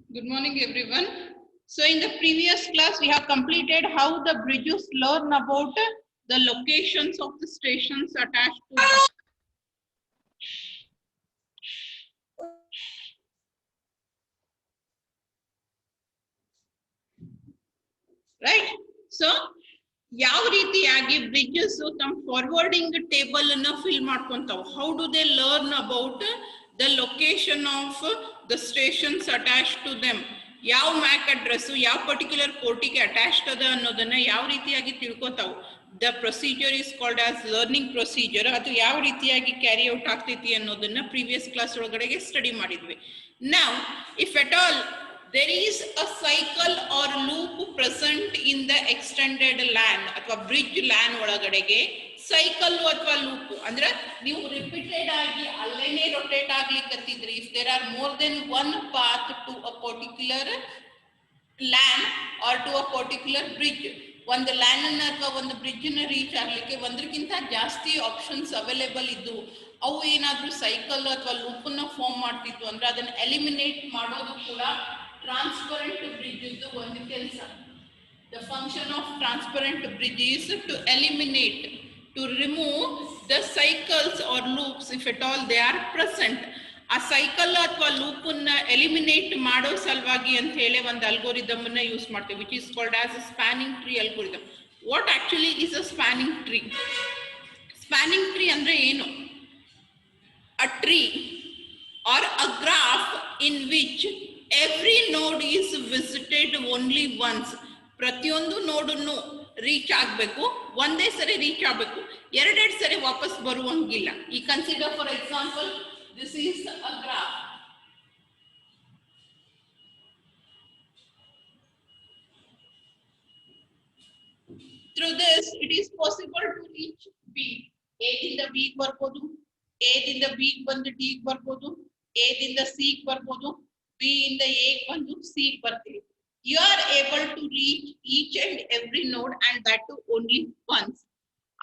Good morning, everyone. So in the previous class, we have completed how the bridges learn about the locations of the stations attached to them. Right? So, ಯಾವ ರೀತಿಯಾಗಿ bridges ತಮ್ಮ forwarding table ಅನ್ನ fill ಮಾಡ್ಕೊಂತಾವ. How do they learn about the location of the stations attach to them, ಯಾವ MAC address ಯಾವ particular ಪೋರ್ಟಿಗೆ attached ಅದ ಅನ್ನೋದನ್ನ ಯಾವ ರೀತಿಯಾಗಿ ತಿಳ್ಕೊತಾವು. The procedure is called as learning procedure. ಅದು ಯಾವ ರೀತಿಯಾಗಿ ಕ್ಯಾರಿ ಔಟ್ ಆಗ್ತೈತಿ ಅನ್ನೋದನ್ನ ಪ್ರೀವಿಯಸ್ ಕ್ಲಾಸ್ ಒಳಗಡೆಗೆ ಸ್ಟಡಿ ಮಾಡಿದ್ವಿ. Now if at all there is a cycle or loop present in the extended LAN ಅಥವಾ bridge LAN ಒಳಗಡೆಗೆ ಸೈಕಲ್ ಅಥವಾ ಲೂಪ್ ಅಂದ್ರೆ ನೀವು ರಿಪೀಟೆಡ್ ಆಗಿ ಅಲ್ಲೇನೆ ರೊಟೇಟ್ ಆಗ್ಲಿಕ್ಕತ್ತಿದ್ರಿ. If there are more then one path to a particular LAN or to a particular bridge, ಒಂದು LAN ಅನ್ನ ಅಥವಾ ಒಂದು ಬ್ರಿಡ್ಜ್ ನ ರೀಚ್ ಆಗ್ಲಿಕ್ಕೆ ಒಂದಕ್ಕಿಂತ ಜಾಸ್ತಿ ಆಪ್ಷನ್ಸ್ ಅವೈಲೇಬಲ್ ಇದ್ದು ಅವು ಏನಾದ್ರೂ ಸೈಕಲ್ ಅಥವಾ ಲೂಪ್ ನ ಫಾರ್ಮ್ ಮಾಡ್ತಿತ್ತು ಅಂದ್ರೆ ಅದನ್ನ ಎಲಿಮಿನೇಟ್ ಮಾಡೋದು ಕೂಡ transparent bridge is one ಕೆಲಸ. The function of transparent bridge is to eliminate, to remove the cycles or loops if at all they are present. ಆ ಸೈಕಲ್ ಅಥವಾ ಲೂಪ್ ಅನ್ನ ಎಲಿಮಿನೇಟ್ ಮಾಡೋ ಸಲುವಾಗಿ ಅಂತ ಹೇಳಿ ಒಂದು ಅಲ್ಗೋರಿದಮ್ ಅನ್ನ ಯೂಸ್ ಮಾಡ್ತೇವೆ, which is called as spanning tree algorithm. What actually is a spanning tree? Spanning tree ಅಂದ್ರೆ ಏನು? A tree or a graph in which every node is visited only once. ಪ್ರತಿಯೊಂದು ನೋಡನ್ನು ರೀಚ್ ಆಗಬೇಕು, ಒಂದೇ ಸರಿ reach ಆಗಬೇಕು, ಎರಡೆರಡು ಸರಿ ವಾಪಸ್ ಬರುವಂಗಿಲ್ಲ. ಈ consider for example this is a graph. Through this it is possible to reach B. A ದಿಂದ B ಬರ್ಬೋದು, A ದಿಂದ B ಬಂದು D ಬರ್ಬೋದು, A ದಿಂದ C ಬರ್ಬೋದು, B ಇಂದ A ಬಂದು C ಬರ್ತೀವಿ. You are able to reach each and every node and that too only once.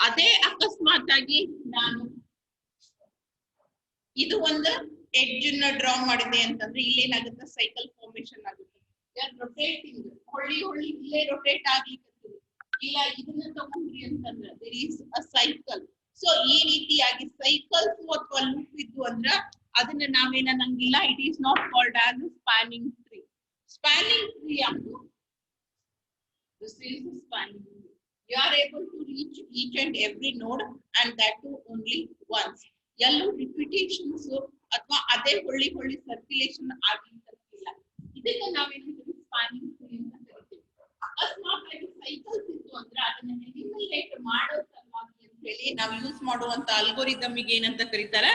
ಅದೇ ಅಕಸ್ಮಾತ್ ಆಗಿ ನಾನು ಇದು ಒಂದು ಎಡ್ಜ್ ಅನ್ನ ಡ್ರಾ ಮಾಡಿದೆ ಅಂತಂದ್ರೆ ಇಲ್ಲೇನಾಗುತ್ತೆ, ಸೈಕಲ್ ಫಾರ್ಮೇಶನ್ ಆಗುತ್ತೆ. ರೊಟೇಟಿಂಗ್ ಹೊಳ್ಳಿ ಇಲ್ಲೇ ರೊಟೇಟ್ ಆಗ್ಲಿಕ್ಕೆ ಇಲ್ಲ, ಇದನ್ನ ತಗೊಂಡ್ರಿ ಅಂತಂದ್ರೆ there is a cycle. So ಈ ರೀತಿಯಾಗಿ ಸೈಕಲ್ಸ್ ಅಥವಾ ಲೂಪ್ ಇದ್ದು ಅಂದ್ರ ಅದನ್ನ ನಾವೇನಂಗಿಲ್ಲ, it is not called as spanning tree. Spanning tree ಯಾವುದು? This is spanning tree. You are able to reach each and every node and that too only once. ಎಲ್ಲೂ repetitions ಅಥವಾ ಅದೇ ಹೊಳ್ಳಿ ಸರ್ಕ್ಯುಲೇಷನ್ ಆಗ್ಲಿಕ್ಕಿಲ್ಲ. ಇದಕ್ಕೆ ನಾವೇನಿದೆ ಸ್ಪ್ಯಾನಿಂಗ್ ಟ್ರೀ ಅಂತ ಕರಿತೀವಿ. ಅಕಸ್ಮಾತ್ ಆಗಿ ಸೈಕಲ್ಸ್ ಇತ್ತು ಅಂದ್ರೆ ಅದನ್ನ ಎಲಿಮಿನೇಟ್ ಮಾಡೋ ಸಲುವಾಗಿ ಅಂತ ಹೇಳಿ ನಾವು ಯೂಸ್ ಮಾಡುವಂತ ಅಲ್ಗೋರಿದಮ್ ಏನಂತ ಕರೀತಾರೆ?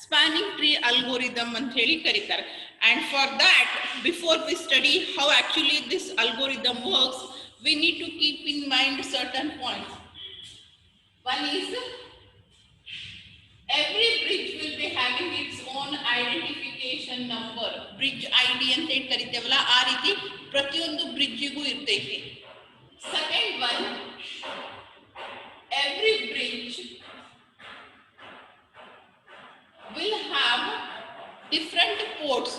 ಸ್ಪ್ಯಾನಿಂಗ್ ಟ್ರೀ ಅಲ್ಗೋರಿದಮ್ ಅಂತ ಹೇಳಿ ಕರೀತಾರೆ. And for that, before we study how actually this algorithm works, we need to keep in mind certain points. One is every bridge will be having its own identification number. Bridge ID ಅಂತ ಹೇಳಿ ಕರಿತೇವಲ್ಲ, ಆ ರೀತಿ ಪ್ರತಿಯೊಂದು ಬ್ರಿಡ್ಜಿಗೂ ಇರ್ತೈತಿ. Second one, every bridge will have different ports.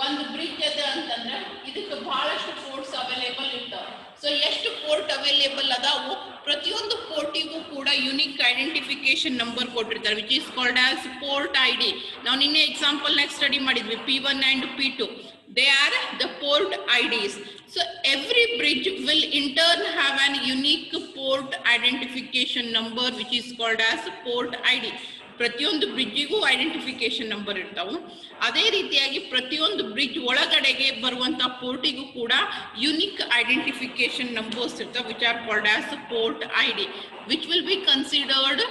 ಒಂದು bridge ಅದ ಅಂತಂದ್ರೆ ಇದಕ್ಕೆ ಬಹಳಷ್ಟು ಪೋರ್ಟ್ಸ್ ಅವೈಲೇಬಲ್ ಇರ್ತಾವ. ಸೊ ಎಷ್ಟು ಪೋರ್ಟ್ ಅವೈಲೇಬಲ್ ಅದಾವು, ಪ್ರತಿಯೊಂದು ಪೋರ್ಟಿಗೂ ಕೂಡ ಯುನಿಕ್ ಐಡೆಂಟಿಫಿಕೇಶನ್ ನಂಬರ್ ಕೊಟ್ಟಿರ್ತಾರೆ, which is called as port ID. ನಾವು ನಿನ್ನೆ ಎಕ್ಸಾಂಪಲ್ ನಾಗ ಸ್ಟಡಿ ಮಾಡಿದ್ವಿ, P1 and P2. They are the port IDs. So every bridge will in turn have an unique port identification number which is called as port ID. ಪ್ರತಿಯೊಂದು ಬ್ರಿಡ್ಜಿಗೂ identification number ಇರ್ತಾವು. ಅದೇ ರೀತಿಯಾಗಿ ಪ್ರತಿಯೊಂದು bridge ಒಳಗಡೆಗೆ ಬರುವಂತ ಪೋರ್ಟಿಗೂ ಕೂಡ ಯುನಿಕ್ ಐಡೆಂಟಿಫಿಕೇಶನ್ ನಂಬರ್ಸ್ ಇರ್ತಾವೆ, which are called as port ID, which will be considered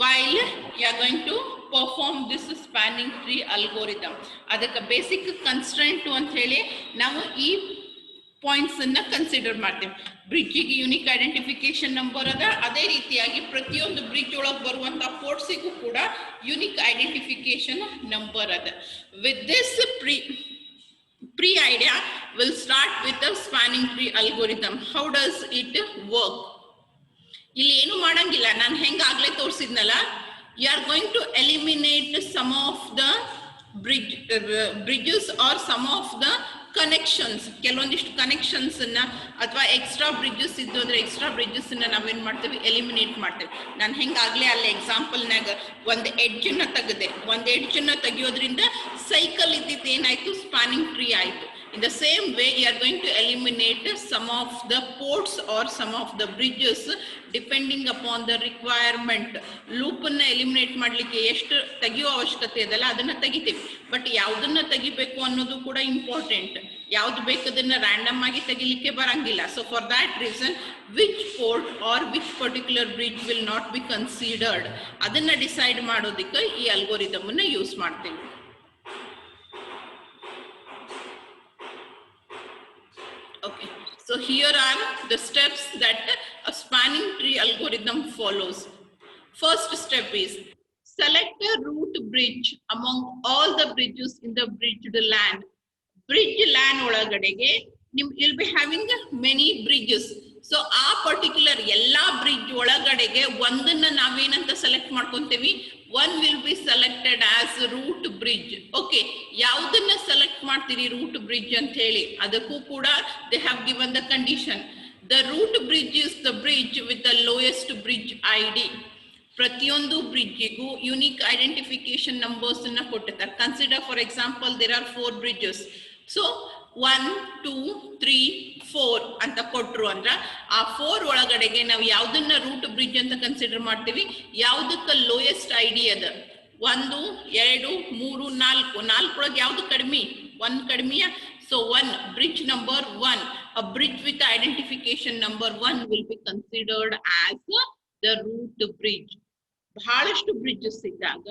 while you are going to perform this spanning tree algorithm. ಅದಕ್ಕೆ ಬೇಸಿಕ್ ಕನ್ಸ್ಟ್ರೆಂಟ್ ಅಂತ ಹೇಳಿ ನಾವು ಈ ಪಾಯಿಂಟ್ಸ್ ಅನ್ನ ಕನ್ಸಿಡರ್ ಮಾಡ್ತೇವೆ. ಬ್ರಿಡ್ಜಿಗೆ ಯುನಿಕ್ ಐಡೆಂಟಿಫಿಕೇಶನ್ ನಂಬರ್ ಅದ, ಅದೇ ರೀತಿಯಾಗಿ ಪ್ರತಿಯೊಂದು ಬ್ರಿಡ್ಜ್ ಒಳಗೆ ಬರುವಂತ ಪೋರ್ಟ್ಸಿಗೂ ಕೂಡ ಯುನಿಕ್ ಐಡೆಂಟಿಫಿಕೇಶನ್ ನಂಬರ್ ಅದ. With this pre idea will start with the spanning tree algorithm. How does it work? ಇಲ್ಲಿ ಏನು ಮಾಡಂಗಿಲ್ಲ, ನಾನು ಹೆಂಗಾಗ್ಲೇ ತೋರಿಸಿದ್ನಲ್ಲ, you are going to eliminate some of the bridges or some of the connections, ಕೆಲವೊಂದಿಷ್ಟು connections ಅನ್ನ ಅಥವಾ extra bridges ಇದ್ದು ಅಂದ್ರೆ extra bridges ಅನ್ನ ನಾವೇನ್ ಮಾಡ್ತೇವೆ, ಎಲಿಮಿನೇಟ್ ಮಾಡ್ತೇವೆ. ನಾನು ಹೆಂಗಾಗ್ಲೇ ಅಲ್ಲಿ ಎಕ್ಸಾಂಪಲ್ನಾಗ ಒಂದು ಎಡ್ಜ್ ನ ತೆಗೆದೆ, ಒಂದು ಎಡ್ಜ್ ನ ತೆಗಿಯೋದ್ರಿಂದ ಸೈಕಲ್ ಇದ್ದಿದ್ದು ಏನಾಯ್ತು, ಸ್ಪಾನಿಂಗ್ ಟ್ರೀ ಆಯ್ತು. In the same way, you are going to eliminate some of the ports or some of the bridges depending upon the requirement. Loop ಅನ್ನ ಎಲಿಮಿನೇಟ್ ಮಾಡ್ಲಿಕ್ಕೆ ಎಷ್ಟು ತೆಗಿಯೋ ಅವಶ್ಯಕತೆ ಇದಲ್ಲ ಅದನ್ನ ತೆಗಿತೀವಿ. ಬಟ್ ಯಾವ್ದನ್ನ ತೆಗಿಬೇಕು ಅನ್ನೋದು ಕೂಡ ಇಂಪಾರ್ಟೆಂಟ್. ಯಾವ್ದು ಬೇಕದನ್ನ ರ್ಯಾಂಡಮ್ ಆಗಿ ತೆಗಿಲಿಕ್ಕೆ ಬರಂಗಿಲ್ಲ. So for that reason, which port or which particular bridge will not be considered, ಅದನ್ನ ಡಿಸೈಡ್ ಮಾಡೋದಕ್ಕೆ ಈ ಅಲ್ಗೋರಿದಮ್ ಅನ್ನ ಯೂಸ್ ಮಾಡ್ತೀವಿ. Okay, so here are the steps that a spanning tree algorithm follows. First step is select a root bridge among all the bridges in the bridged land. Bridge land ಒಳಗಡೆಗೆ you'll be having many bridges. So ಆ particular ಎಲ್ಲಾ bridge ಒಳಗಡೆಗೆ ಒಂದನ್ನ ನಾವೇನಂತ select ಮಾಡ್ಕೊಂತೀವಿ, one will be selected as root bridge. Okay, ಯಾವುದನ್ನ select ಮಾಡ್ತೀರಿ root bridge ಅಂತ ಹೇಳಿ, ಅದಕ್ಕೂ ಕೂಡ they have given the condition. The root bridge is the bridge with the lowest bridge ID. ಪ್ರತಿಯೊಂದು ಬ್ರಿಡ್ಜಿಗೂ ಯುನಿಕ್ ಐಡೆಂಟಿಫಿಕೇಶನ್ ನಂಬರ್ಸ್ ಅನ್ನ ಕೊಟ್ಟಿದ್ದಾರೆ. Consider for example there are 4 bridges. So 1, 2, 3, 4 ಅಂತ ಕೊಟ್ರು ಅಂದ್ರ ಆ 4 ಒಳಗಡೆಗೆ ನಾವು ಯಾವ್ದನ್ನ ರೂಟ್ ಬ್ರಿಡ್ಜ್ ಅಂತ ಕನ್ಸಿಡರ್ ಮಾಡ್ತೀವಿ, ಯಾವ್ದಕ್ಕ ಲೋಯೆಸ್ಟ್ ಐಡಿ ಅದ, 1, 2, 3, 4, 4 ಒಳಗೆ ಯಾವ್ದು ಕಡಿಮೆ, 1 ಕಡಿಮೆಯ. So 1 bridge number 1, a bridge with identification number 1 will be considered as the root bridge. ಬಹಳಷ್ಟು ಬ್ರಿಡ್ಜಸ್ ಇದ್ದಾಗ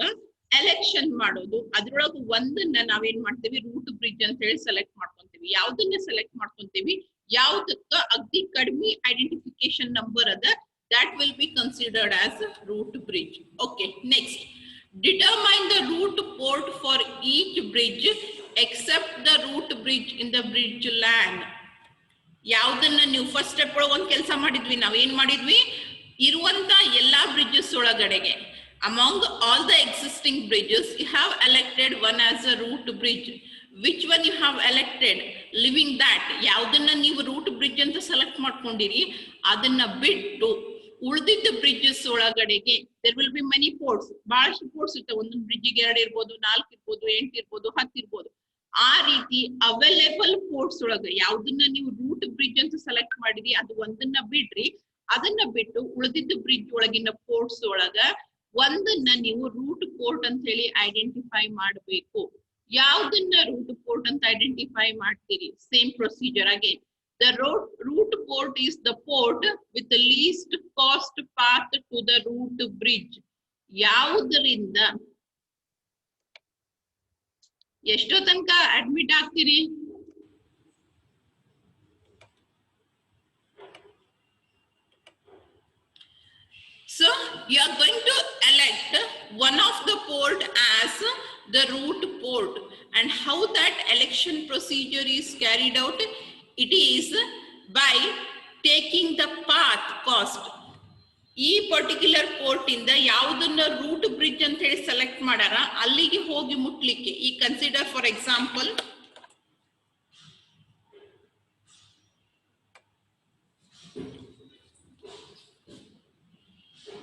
ಎಲೆಕ್ಷನ್ ಮಾಡೋದು, ಅದ್ರೊಳಗೆ ಒಂದನ್ನ ನಾವೇನ್ ಮಾಡ್ತೀವಿ ರೂಟ್ ಬ್ರಿಡ್ಜ್ ಅಂತ ಹೇಳಿ ಸೆಲೆಕ್ಟ್ ಮಾಡ್ಕೊಂತೀವಿ. ಯಾವ್ದನ್ನ ಸೆಲೆಕ್ಟ್ ಮಾಡ್ಕೊಂತೀವಿ, ಯಾವ್ದಕ್ಕ ಅಗ್ದಿ ಕಡಿಮೆ ಐಡೆಂಟಿಫಿಕೇಶನ್ ನಂಬರ್ ಅದ, that will be considered as a root bridge. Okay, next, determine the root port for each bridge except the root bridge in the bridge land. ಯಾವ್ದನ್ನ ನೀವು ಫಸ್ಟ್ ಸ್ಟೆಪ್ ಒಳಗೆ ಒಂದು ಕೆಲಸ ಮಾಡಿದ್ವಿ, ನಾವ್ ಏನ್ ಮಾಡಿದ್ವಿ, ಇರುವಂತ ಎಲ್ಲಾ ಬ್ರಿಡ್ಜಸ್ ಒಳಗಡೆಗೆ among all the existing bridges you have elected one as a root bridge. Which one you have elected, leaving that ಯಾವ್ದನ್ನ ನೀವು ರೂಟ್ ಬ್ರಿಡ್ಜ್ ಅಂತ ಸೆಲೆಕ್ಟ್ ಮಾಡ್ಕೊಂಡಿರಿ ಅದನ್ನ ಬಿಟ್ಟು ಉಳಿದಿದ್ದ ಬ್ರಿಡ್ಜಸ್ ಒಳಗಡೆಗೆ there will be many ports. ಬಹಳಷ್ಟು ಪೋರ್ಟ್ಸ್ ಇರ್ತವೆ, ಒಂದೊಂದು ಬ್ರಿಡ್ಜಿಗೆ 2 ಇರ್ಬೋದು, 4 ಇರ್ಬೋದು, 8 ಇರ್ಬೋದು, 10 ಇರ್ಬೋದು. ಆ ರೀತಿ ಅವೈಲೇಬಲ್ ಪೋರ್ಟ್ಸ್ ಒಳಗೆ ಯಾವ್ದನ್ನ ನೀವು ರೂಟ್ ಬ್ರಿಡ್ಜ್ ಅಂತ ಸೆಲೆಕ್ಟ್ ಮಾಡಿರಿ ಅದು ಒಂದನ್ನ ಬಿಡ್ರಿ, ಅದನ್ನ ಬಿಟ್ಟು ಉಳಿದಿದ್ದ ಬ್ರಿಡ್ಜ್ ಒಳಗಿನ ಪೋರ್ಟ್ಸ್ ಒಳಗ ಒಂದನ್ನ ನೀವು ರೂಟ್ ಪೋರ್ಟ್ ಅಂತ ಹೇಳಿ ಐಡೆಂಟಿಫೈ ಮಾಡಬೇಕು. ಯಾವ್ದನ್ನ ರೂಟ್ ಪೋರ್ಟ್ ಅಂತ ಐಡೆಂಟಿಫೈ ಮಾಡ್ತೀರಿ, same procedure again. The root port is the port with the least cost path to the root bridge. ಯಾವುದರಿಂದ ಎಷ್ಟೋ ತನಕ admit ಆಗ್ತೀರಿ? So you are going to elect one of the port as the root port, and how that election procedure is carried out, it is by taking the path cost. ಈ particular port ಇಂದ ಯಾವುದನ್ನ root bridge ಅಂತ ಹೇಳಿ select ಮಾಡಾರ ಅಲ್ಲಿಗೆ ಹೋಗಿ ಮುಟ್ಲಿಕ್ಕೆ. ಈ consider for example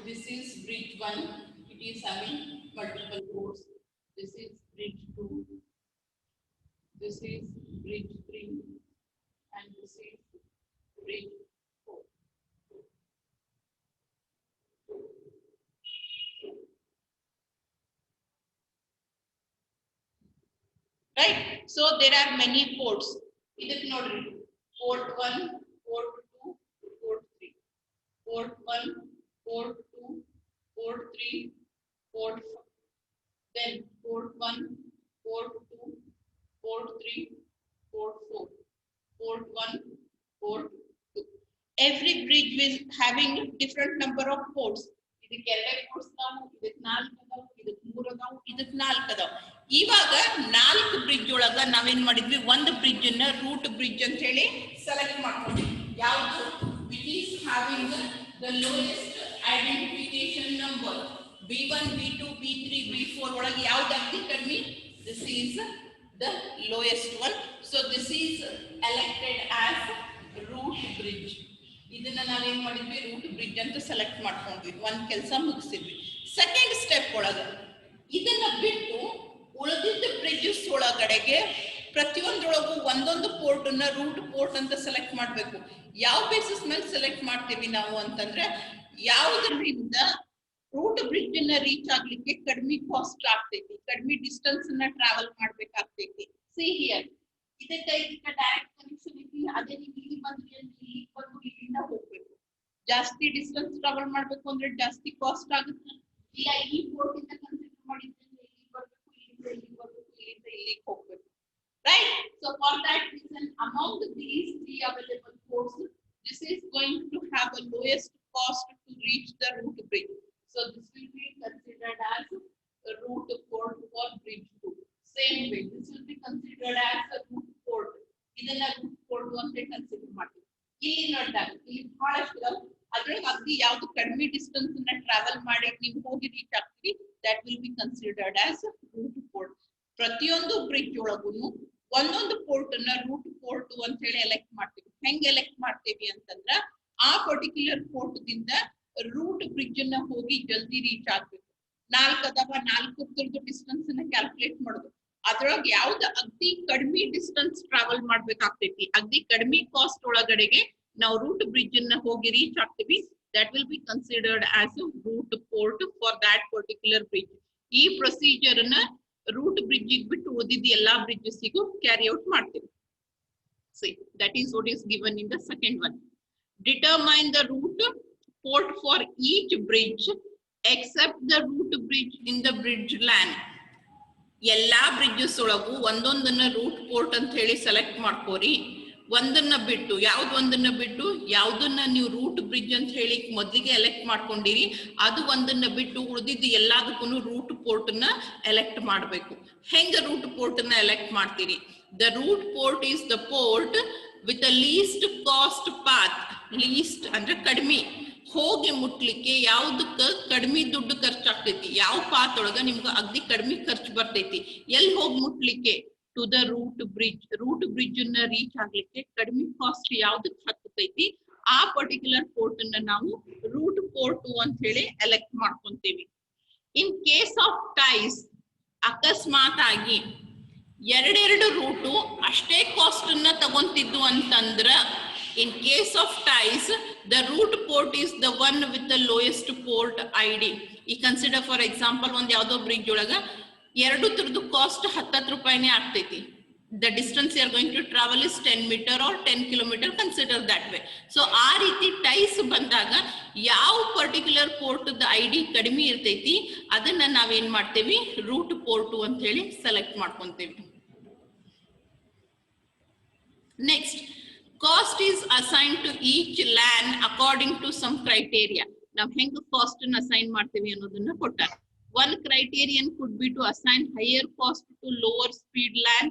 this is bridge 1, it is having multiple ports. This is bridge 2, this is bridge 3, and this is bridge 4. Right, so there are many ports. Iduk nodri, port 1, port 2, port 3, port 1, port 2, port 3, port 4, then port 1, port 2, port 3, port 4, port 1, port 2. Every bridge is having different number of ports. ಇದಕ್ಕೆ 2 ports ಅದಾವು, ಇದಕ್ಕೆ 4 ಅದಾವು, ಇದಕ್ಕೆ 3 ಅದಾವು, ಇದಕ್ಕೆ 4 ಅದಾವು. ಇವಾಗ 4 bridge ಒಳಗ ನಾವೇನ್ ಮಾಡಿದ್ವಿ, ಒಂದು ಬ್ರಿಡ್ಜ್ ಅನ್ನ ರೂಟ್ ಬ್ರಿಡ್ಜ್ ಅಂತ ಹೇಳಿ ಸೆಲೆಕ್ಟ್ ಮಾಡ್ಕೊಂಡ್ವಿ. ಯಾವುದು which is having the lowest identification number, B1, B2, B3, B4 ಒಳಗೆ ಯಾವ್ದು ಅತಿ ಕಡಿಮೆ, this is the lowest one. So So this is elected as route bridge. ಇದನ್ನ ನಾವೇನ್ ಮಾಡಿದ್ವಿ, ರೂಟ್ ಬ್ರಿಡ್ಜ್ ಅಂತ ಸೆಲೆಕ್ಟ್ ಮಾಡ್ಕೊಂಡ್ವಿ, ಒಂದ್ ಕೆಲಸ ಮುಗಿಸಿದ್ವಿ. ಸೆಕೆಂಡ್ ಸ್ಟೆಪ್ ಒಳಗ ಇದನ್ನ ಬಿಟ್ಟು ಉಳಿದಿದ್ದ ಬ್ರಿಡ್ಜಸ್ ಒಳಗಡೆಗೆ ಪ್ರತಿಯೊಂದೊಳಗೂ ಒಂದೊಂದು ಪೋರ್ಟ್ ಅನ್ನ ರೂಟ್ ಪೋರ್ಟ್ ಅಂತ ಸೆಲೆಕ್ಟ್ ಮಾಡ್ಬೇಕು. ಯಾವ ಬೇಸಿಸ್ ಮೇಲೆ ಸೆಲೆಕ್ಟ್ ಮಾಡ್ತೀವಿ ನಾವು ಅಂತಂದ್ರೆ, ಯಾವುದರಿಂದ ರೂಟ್ ಬ್ರಿಡ್ಜ್ ಅನ್ನ ರೀಚ್ ಆಗ್ಲಿಕ್ಕೆ ಕಡಿಮೆ ಕಾಸ್ಟ್ ಆಗ್ತೈತಿ, ಕಡಿಮೆ ಡಿಸ್ಟೆನ್ಸ್ ಅನ್ನ ಟ್ರಾವೆಲ್ ಮಾಡ್ಬೇಕಾಗ್ತೈತಿ. ಸಿ ಹಿಯರ್ ಇದಕ್ಕೆ ಡೈರೆಕ್ಟ್ ಕನೆಕ್ಷನ್ ಐತಿ, ಅದೇ ನೀವು ಇಲ್ಲಿ ಬಂದ್ರೆ ಇಲ್ಲಿ ಬಂದು ಇಲ್ಲಿಂದ ಹೋಗ್ಬೇಕು. ಜಾಸ್ತಿ ಡಿಸ್ಟೆನ್ಸ್ ಟ್ರಾವೆಲ್ ಮಾಡ್ಬೇಕು ಅಂದ್ರೆ ಜಾಸ್ತಿ ಕಾಸ್ಟ್ ಆಗುತ್ತೆ. ಇಲ್ಲ ಈ ಪೋರ್ಟ್ ಇಂದ ಕನ್ಸಿಡರ್ ಮಾಡಿದ್ರೆ ಇಲ್ಲಿ ಬರ್ಬೇಕು, ಇಲ್ಲಿಂದ ಇಲ್ಲಿಗೆ ಬರ್ಬೇಕು, ಇಲ್ಲಿಂದ ಇಲ್ಲಿಗೆ ಹೋಗ್ಬೇಕು. Right? So for that reason, among these three available ports, this is going to have the lowest cost to reach the route bridge. So this will be considered as a route port for bridge 2. Same way, this will be considered as a route port. ಇದನ್ನ route port ಅಂತ consider ಮಾಡ್ತೀವಿ. ಇಲ್ಲಿ ನೋಡಿದಾಗ ಇಲ್ಲಿ ಬಹಳಷ್ಟು ಅದ್ರೊಳಗೆ ಅಗ್ದಿ ಯಾವ್ದು ಕಡಿಮೆ ಡಿಸ್ಟೆನ್ಸ್ ಅನ್ನ ಟ್ರಾವೆಲ್ ಮಾಡಿ ನೀವು ಹೋಗಿ ರೀಚ್ ಆಗ್ತೀವಿ, that will be considered as a route port. ಪ್ರತಿಯೊಂದು ಬ್ರಿಡ್ಜ್ ಒಳಗೂ ಒಂದೊಂದು ಪೋರ್ಟ್ ಅನ್ನ ರೂಟ್ ಪೋರ್ಟ್ ಅಂತ ಹೇಳಿ ಎಲೆಕ್ಟ್ ಮಾಡ್ತೀವಿ. ಹೆಂಗ್ ಎಲೆಕ್ಟ್ ಮಾಡ್ತೀವಿ ಅಂತಂದ್ರ, ಆ ಪರ್ಟಿಕ್ಯುಲರ್ ಪೋರ್ಟ್ ದಿಂದ ರೂಟ್ ಬ್ರಿಡ್ಜ್ ಅನ್ನ ಹೋಗಿ ಜಲ್ದಿ ರೀಚ್ ಆಗ್ಬೇಕು. 4 ಅದಾವ, 4 ಡಿಸ್ಟೆನ್ಸ್ ಅನ್ನ ಕ್ಯಾಲ್ಕುಲೇಟ್ ಮಾಡೋದು. ಅದ್ರೊಳಗೆ ಯಾವ್ದು ಅಗ್ದಿ ಕಡಿಮೆ ಡಿಸ್ಟೆನ್ಸ್ ಟ್ರಾವೆಲ್ ಮಾಡ್ಬೇಕಾಗ್ತೈತಿ, ಅಗ್ದಿ ಕಡಿಮೆ ಕಾಸ್ಟ್ ಒಳಗಡೆಗೆ ನಾವು ರೂಟ್ ಬ್ರಿಡ್ಜ್ ಅನ್ನ ಹೋಗಿ ರೀಚ್ ಆಗ್ತೀವಿ, that will be considered as a route port for that particular bridge. ಈ ಪ್ರೊಸೀಜರ್ ಅನ್ನ ರೂಟ್ ಬ್ರಿಡ್ಜ್ ಬಿಟ್ಟು ಉಳಿದಿದ್ದ ಎಲ್ಲಾ ಬ್ರಿಡ್ಜಸ್ ಗೂ ಕ್ಯಾರಿ ಔಟ್ ಮಾಡ್ತೀವಿ. See, that is what is given in the second one. Determine the route port for each bridge except the route bridge in the bridge LAN. ಎಲ್ಲಾ bridges ಒಳಗೂ ಒಂದೊಂದನ್ನ root port ಅಂತ ಹೇಳಿ select ಮಾಡ್ಕೋರಿ. ಒಂದನ್ನ ಬಿಟ್ಟು ಯಾವ್ದನ್ನ ನೀವು root bridge ಅಂತ ಹೇಳಿ ಮೊದ್ಲಿಗೆ ಎಲೆಕ್ಟ್ ಮಾಡ್ಕೊಂಡಿರಿ, ಅದು ಒಂದನ್ನ ಬಿಟ್ಟು ಉಳಿದಿದ್ದು ಎಲ್ಲದಕ್ಕೂ ರೂಟ್ ಪೋರ್ಟ್ ನ ಎಲೆಕ್ಟ್ ಮಾಡ್ಬೇಕು. ಹೆಂಗ ರೂಟ್ ಪೋರ್ಟ್ ನ ಎಲೆಕ್ಟ್ ಮಾಡ್ತೀರಿ? The root port is the port with a least cost path. Least ಅಂದ್ರೆ ಕಡಿಮೆ, ಹೋಗಿ ಮುಟ್ಲಿಕ್ಕೆ ಯಾವ್ದಕ್ಕ ಕಡಿಮೆ ದುಡ್ಡು ಖರ್ಚಾಗ್ತೈತಿ, ಯಾವ ಪಾತ್ ಒಳಗ ನಿಮ್ಗ ಅಗ್ದಿ ಕಡಿಮೆ ಖರ್ಚು ಬರ್ತೈತಿ, ಎಲ್ಲಿ ಹೋಗಿ ಮುಟ್ಲಿಕ್ಕೆ to the root bridge. Root bridge ಅನ್ನ ರೀಚ್ ಆಗ್ಲಿಕ್ಕೆ ಕಡಿಮೆ ಕಾಸ್ಟ್ ಯಾವ್ದಕ್ ಹತ್ತೈತಿ, ಆ ಪರ್ಟಿಕ್ಯುಲರ್ ಪೋರ್ಟ್ ಅನ್ನ ನಾವು ರೂಟ್ ಪೋರ್ಟ್ ಅಂತ ಹೇಳಿ ಎಲೆಕ್ಟ್ ಮಾಡ್ಕೊಂತೀವಿ. ಇನ್ ಕೇಸ್ ಆಫ್ ಟೈಸ್, ಅಕಸ್ಮಾತ್ ಆಗಿ ಎರಡೆರಡು ರೂಟು ಅಷ್ಟೇ ಕಾಸ್ಟ್ ಅನ್ನ ತಗೊಂತಿದ್ದು ಅಂತಂದ್ರ, in case of ties, the route port is the one with the lowest port ID. You consider for example ಒಂದ್ ಯಾವ್ದೋ ಬ್ರಿಡ್ಜ್ ಒಳಗ ಎರಡು ತರದ್ದು ಕಾಸ್ಟ್ 10 ರೂಪಾಯಿನೇ ಆಗ್ತೈತಿ. The distance you are going to travel is 10 meter or 10 kilometer, consider that way. So ಆ ರೀತಿ ties ಬಂದಾಗ ಯಾವ ಪರ್ಟಿಕ್ಯುಲರ್ ಪೋರ್ಟ್ ದ ಐಡಿ ಕಡಿಮೆ ಇರ್ತೈತಿ ಅದನ್ನ ನಾವೇನ್ ಮಾಡ್ತೇವಿ, ರೂಟ್ ಪೋರ್ಟ್ ಅಂತ ಹೇಳಿ ಸೆಲೆಕ್ಟ್ ಮಾಡ್ಕೊಂತೇವಿ. Next, cost is assigned to each LAN according to some criteria. ನಾವು ಹೆಂಗ ಕಾಸ್ಟ್ ಅನ್ನು ಅಸೈನ್ ಮಾಡ್ತೇವೆ ಅನ್ನೋದನ್ನ ಕೊಟ್ಟಾರ. One criterion could be to assign higher cost to lower speed LAN.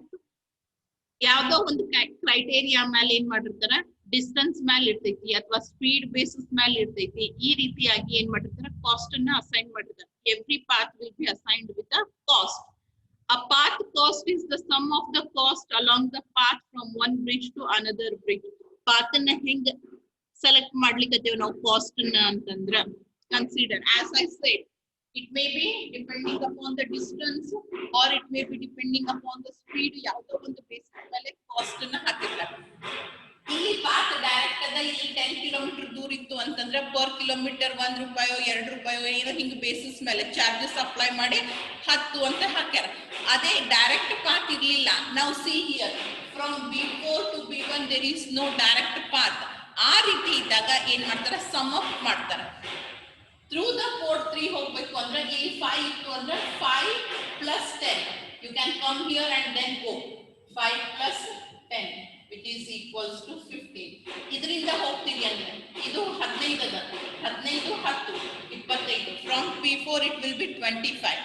ಯಾವ್ದೋ ಒಂದು ಕ್ರೈಟೇರಿಯಾ ಮೇಲೆ ಏನ್ ಮಾಡಿರ್ತಾರ, ಡಿಸ್ಟೆನ್ಸ್ ಮೇಲೆ ಇರ್ತೈತಿ ಅಥವಾ ಸ್ಪೀಡ್ ಬೇಸಿಸ್ ಮೇಲೆ ಇರ್ತೈತಿ. ಈ ರೀತಿಯಾಗಿ ಏನ್ ಮಾಡಿರ್ತಾರ, ಕಾಸ್ಟ್ ಅನ್ನ ಅಸೈನ್ ಮಾಡಿರ್ತಾರೆ. Every path will be assigned with a cost. A path cost is the sum of the cost along the path from one bridge to another bridge. Path na heng select madlikateve ನಾವು cost na antandra, consider, as I said, it may be depending upon the distance or it may be depending upon the speed. ಯಾವ್ದೋ ಒಂದು basis ಮೇಲೆ cost ಅನ್ನ ಹಾಕಿರ್ತಾರೆ. ಇಲ್ಲಿ path direct ಅದ, ಇಲ್ಲಿ 10 kilometre ದೂರ ಇತ್ತು ಅಂತಂದ್ರೆ ಪರ್ ಕಿಲೋಮೀಟರ್ 1 ರೂಪಾಯೋ 2 ರೂಪಾಯೋ ಏನೋ ಹಿಂಗ ಬೇಸಿಸ್ ಮೇಲೆ ಚಾರ್ಜಸ್ ಅಪ್ಲೈ ಮಾಡಿ 10 ಅಂತ ಹಾಕ್ಯಾರ. ಅದೇ ಡೈರೆಕ್ಟ್ ಪಾತ್ ಇರ್ಲಿಲ್ಲ, ನಾವು see here from B4 to B1 there is no direct path. ಆ ರೀತಿ ಇದ್ದಾಗ ಏನ್ ಮಾಡ್ತಾರ, ಸಮ್ ಅಪ್ ಮಾಡ್ತಾರ. ಥ್ರೂ ದ ಪೋರ್ಟ್ 3 ಹೋಗ್ಬೇಕು ಅಂದ್ರೆ ಇಲ್ಲಿ 5 ಇತ್ತು ಅಂದ್ರೆ 5 plus 10, you can come here and then go 5 plus 10 which is equals to 15. ಇದರಿಂದ ಹೋಗ್ತೀವಿ ಅಂದ್ರೆ ಇದು 15 ಅದ, 15 10 25. from P4 it will be 25.